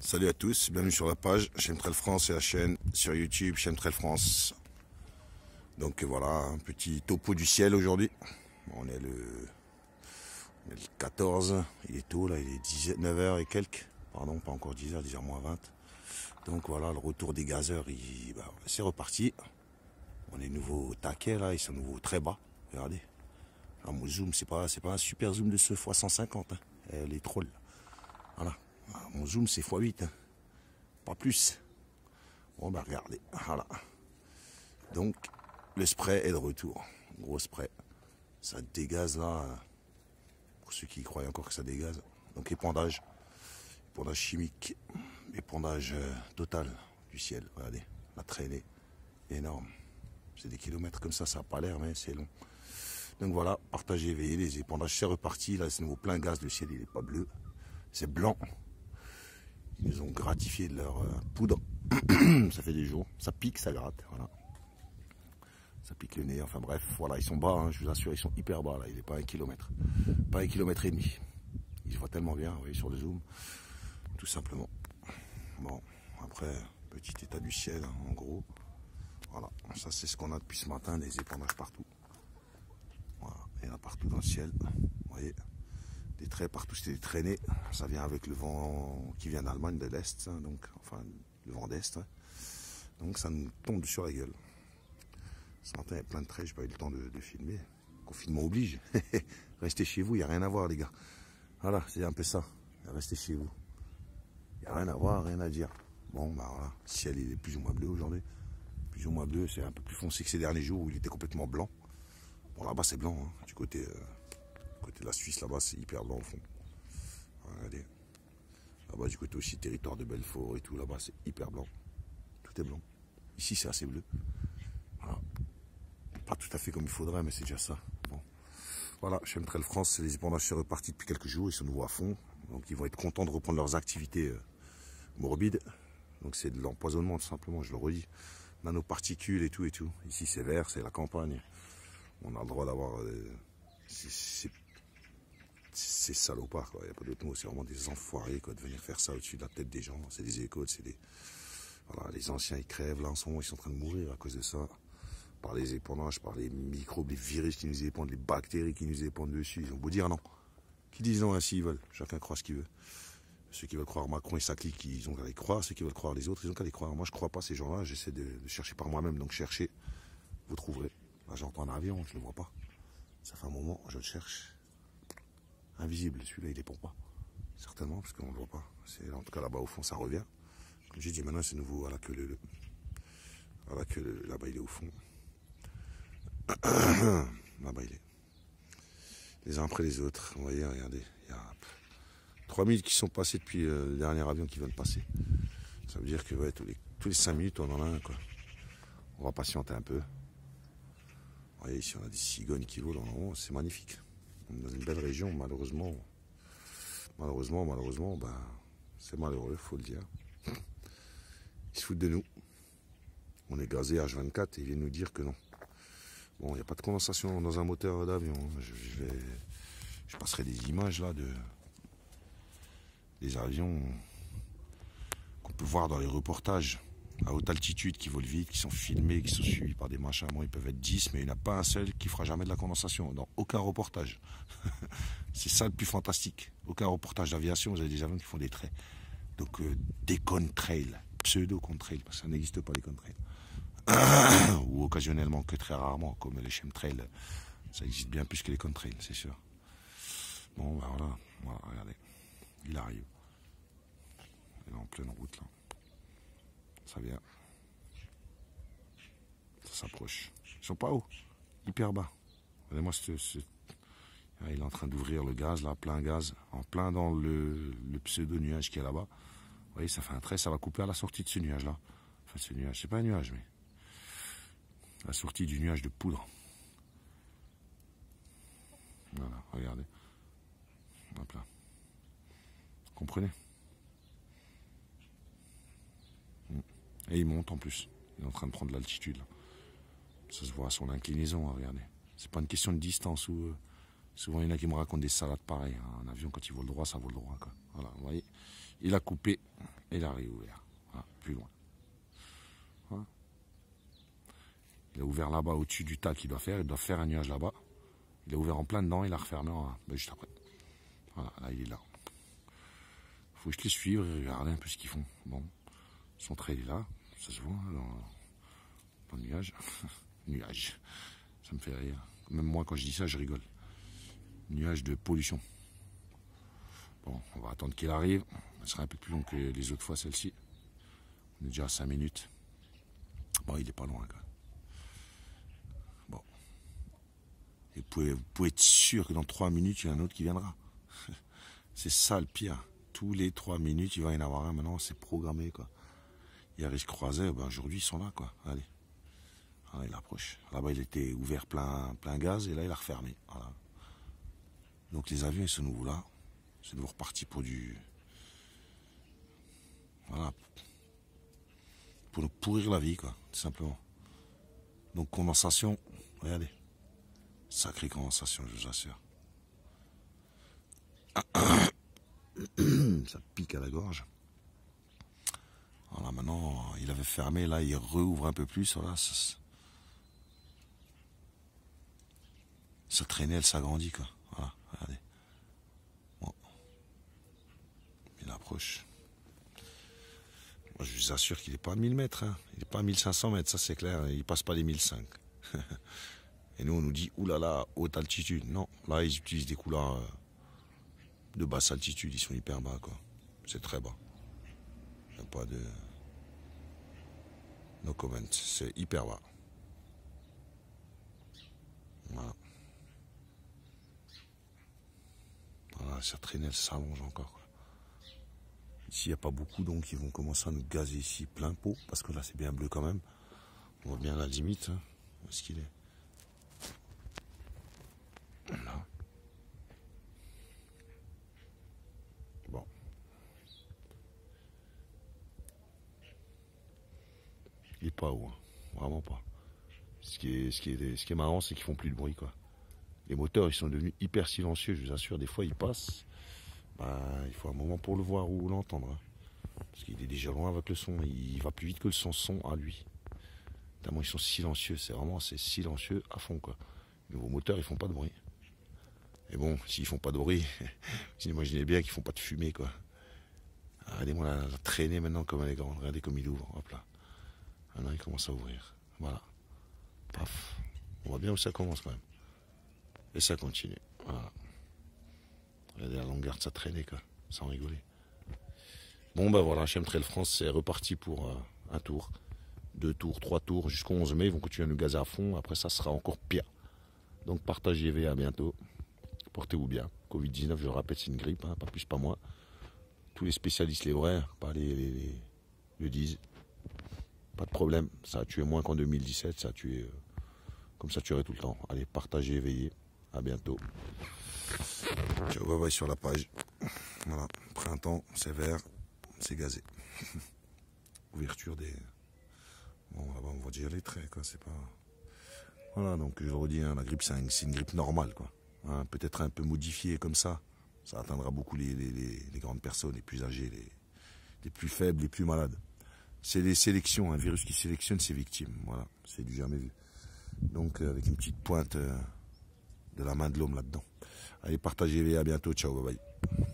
Salut à tous, bienvenue sur la page Chemtrail France et la chaîne sur YouTube Chemtrail France. Donc voilà, un petit topo du ciel aujourd'hui. On est le 14, il est tôt là, il est 9h et quelques. Pardon, pas encore 10h, 10h moins 20. Donc voilà, le retour des gazeurs, c'est reparti. On est nouveau au taquet là, ils sont nouveau très bas. Regardez. Alors, mon zoom, c'est pas un super zoom de ce x150, hein. Les trolls. Voilà. Mon zoom c'est x8, hein. Pas plus. Bon bah regardez, voilà. Donc le spray est de retour. Gros spray. Ça dégaze là. Pour ceux qui croient encore que ça dégaze. Donc épandage. Épandage chimique. Épandage total du ciel. Regardez. La traînée. Énorme. C'est des kilomètres comme ça n'a pas l'air, mais c'est long. Donc voilà, partagez, veillez, les épandages, c'est reparti. Là, c'est nouveau plein gaz, le ciel, il n'est pas bleu. C'est blanc. Ils ont gratifié de leur poudre. Ça fait des jours. Ça pique, ça gratte. Voilà. Ça pique le nez. Enfin bref, voilà, ils sont bas. Hein, je vous assure, ils sont hyper bas. Là, il n'est pas 1 kilomètre. Pas 1,5 km. Ils se voient tellement bien, vous voyez, sur le zoom. Tout simplement. Bon, après, petit état du ciel, hein, en gros. Voilà, ça c'est ce qu'on a depuis ce matin, des épandages partout. Voilà, il y en a partout dans le ciel. Vous voyez, des traits partout, c'était des traînées. Ça vient avec le vent qui vient d'Allemagne, de l'Est, hein, donc, enfin, le vent d'Est. Hein. Donc ça nous tombe sur la gueule. Ce matin, il y a plein de traits, je n'ai pas eu le temps de filmer. Confinement oblige. Restez chez vous, il n'y a rien à voir, les gars. Voilà, c'est un peu ça. Restez chez vous. Il n'y a rien à voir, rien à dire. Bon, bah voilà, le ciel il est plus ou moins bleu aujourd'hui. Plus ou moins bleu, c'est un peu plus foncé que ces derniers jours où il était complètement blanc. Bon, là-bas c'est blanc, hein. Du côté de la Suisse, là-bas c'est hyper blanc au fond. Regardez. Là-bas du côté aussi territoire de Belfort et tout, là-bas c'est hyper blanc. Tout est blanc. Ici c'est assez bleu. Voilà. Pas tout à fait comme il faudrait, mais c'est déjà ça. Bon. Voilà, Chemtrail France, les épandages sont repartis depuis quelques jours, ils sont nouveau à fond. Donc ils vont être contents de reprendre leurs activités morbides. Donc c'est de l'empoisonnement tout simplement, je le redis. Nanoparticules et tout et tout. Ici c'est vert, c'est la campagne. On a le droit d'avoir ces salopards, quoi. Il n'y a pas d'autre mot, c'est vraiment des enfoirés quoi, de venir faire ça au-dessus de la tête des gens. C'est des écoles, c'est des. Voilà, les anciens ils crèvent, là en ce moment ils sont en train de mourir à cause de ça. Par les épandages, par les microbes, les virus qui nous épandent, les bactéries qui nous épandent dessus. Ils ont beau dire non. Qui disent non ainsi ils veulent. Chacun croit ce qu'il veut. Ceux qui veulent croire Macron et sa clique, ils ont qu'à les croire. Ceux qui veulent croire les autres, ils ont qu'à les croire. Moi, je ne crois pas ces gens-là. J'essaie de chercher par moi-même. Donc, cherchez, vous trouverez. Là, j'entends un avion, je ne le vois pas. Ça fait un moment, je le cherche. Invisible, celui-là, il est pour pas. Certainement, parce qu'on ne le voit pas. En tout cas, là-bas, au fond, ça revient. Comme j'ai dit, maintenant, c'est nouveau à la queue là-bas, il est au fond. Là-bas, il est. Les uns après les autres. Vous voyez, regardez. Il y a 3000 qui sont passés depuis le dernier avion qui vient de passer. Ça veut dire que ouais, tous les 5 minutes, on en a un. Quoi. On va patienter un peu. Vous voyez, ici, on a des cigognes qui volent en haut. C'est magnifique. On est dans une belle région, malheureusement, ben, c'est malheureux, il faut le dire. Ils se foutent de nous. On est gazé H24 et ils viennent nous dire que non. Bon, il n'y a pas de condensation dans un moteur d'avion. Je passerai des images là des avions qu'on peut voir dans les reportages à haute altitude qui volent vite, qui sont filmés, qui sont suivis par des machins. Bon, ils peuvent être 10, mais il n'y en a pas un seul qui fera jamais de la condensation dans aucun reportage. C'est ça le plus fantastique. Aucun reportage d'aviation, vous avez des avions qui font des traits. Donc des contrails, pseudo-contrails, parce que ça n'existe pas les contrails. Ou occasionnellement, que très rarement, comme les chemtrails. Ça existe bien plus que les contrails, c'est sûr. Bon, ben voilà, regardez. Il arrive. Il est en pleine route là. Ça vient. Ça s'approche. Ils sont pas hauts. Hyper bas. Regardez-moi il est en train d'ouvrir le gaz là, plein gaz. En plein dans le pseudo-nuage qui est là-bas. Vous voyez, ça fait un trait, ça va couper à la sortie de ce nuage là. Enfin ce nuage, c'est pas un nuage mais. La sortie du nuage de poudre. Voilà, regardez. Hop là. Comprenez? Et il monte en plus. Il est en train de prendre de l'altitude. Ça se voit à son inclinaison, hein, regardez. C'est pas une question de distance où souvent il y en a qui me racontent des salades pareilles. Hein. Un avion quand il vole droit, ça vole droit. Quoi. Voilà, vous voyez. Il a coupé et il a réouvert. Voilà, plus loin. Voilà. Il a ouvert là-bas au-dessus du tas qu'il doit faire. Il doit faire un nuage là-bas. Il a ouvert en plein dedans, il a refermé juste après. Voilà, là il est là. Faut que je les suive et regarder un peu ce qu'ils font. Bon, son trait il est là, ça se voit dans le nuage. Nuage, ça me fait rire. Même moi quand je dis ça, je rigole. Nuage de pollution. Bon, on va attendre qu'il arrive. Ça sera un peu plus long que les autres fois, celle-ci. On est déjà à 5 minutes. Bon, il est pas loin, quoi. Bon. Et vous pouvez être sûr que dans 3 minutes, il y a un autre qui viendra. C'est ça le pire. Tous les 3 minutes, il va y en avoir un. Maintenant, c'est programmé, quoi. Il y a risque croisé. Ben, aujourd'hui, ils sont là, quoi. Allez. Ah, il approche. Là-bas, il était ouvert plein gaz et là, il a refermé. Voilà. Donc, les avions, ils sont nouveaux là. C'est de nouveau reparti pour du... Voilà. Pour nous pourrir la vie, quoi, tout simplement. Donc, condensation, regardez. Sacrée condensation, je vous assure. Ça pique à la gorge. Voilà, maintenant, il avait fermé, là, il rouvre un peu plus. Voilà, ça traînait, elle s'agrandit, quoi. Voilà, regardez. Bon. Il approche. Moi, je vous assure qu'il n'est pas à 1000 mètres. Hein. Il n'est pas à 1500 mètres, ça c'est clair. Il ne passe pas les 1005. Et nous, on nous dit, oulala, haute altitude. Non, là, ils utilisent des couleurs de basse altitude. Ils sont hyper bas, quoi. C'est très bas. Il n'y a pas de... No comment. C'est hyper bas. Voilà. Voilà, ça traînait, ça s'allonge encore, quoi. Ici, il n'y a pas beaucoup, donc ils vont commencer à nous gazer ici plein pot, parce que là, c'est bien bleu quand même. On voit bien la limite, hein, où est-ce qu'il est. Là. Bon. Il n'est pas haut, hein. Vraiment pas. Ce qui est marrant, c'est qu'ils font plus de bruit, quoi. Les moteurs, ils sont devenus hyper silencieux, je vous assure. Des fois, ils passent. Bah, il faut un moment pour le voir ou l'entendre. Hein. Parce qu'il est déjà loin avec le son. Il va plus vite que le son à lui. Tellement ils sont silencieux. C'est silencieux à fond, quoi. Les nouveaux moteurs, ils font pas de bruit. Et bon, s'ils font pas de bruit, vous imaginez bien qu'ils font pas de fumée, quoi. Regardez-moi la traîner maintenant comme elle est grande. Regardez comme il ouvre. Hop là. Maintenant, il commence à ouvrir. Voilà. Paf. On voit bien où ça commence, quand même. Et ça continue. Voilà. Regardez la longueur de sa traînée, quoi. Sans rigoler. Bon, ben voilà, Chemtrail France, c'est reparti pour un tour, 2 tours, 3 tours, jusqu'au 11 mai. Ils vont continuer à nous gazer à fond. Après, ça sera encore pire. Donc, partagez, à bientôt. Portez-vous bien. Covid-19, je le rappelle, c'est une grippe, hein, pas plus, pas moins. Tous les spécialistes, les vrais, pas le disent. Pas de problème. Ça a tué moins qu'en 2017. Ça a tué, comme ça tuerait tout le temps. Allez, partagez, veillez. À bientôt. Ciao, bye bye sur la page. Voilà, printemps, c'est vert, c'est gazé. Ouverture des... Bon, là-bas, on voit déjà les traits, quoi, c'est pas... Voilà, donc je le redis, hein, la grippe, c'est une grippe normale, quoi. Hein, peut-être un peu modifiée comme ça. Ça atteindra beaucoup les grandes personnes, les plus âgées, les plus faibles, les plus malades. C'est les sélections, un virus qui sélectionne ses victimes. Voilà, c'est du jamais vu. Donc, avec une petite pointe de la main de l'homme là-dedans. Allez, partagez, à bientôt, ciao, bye bye.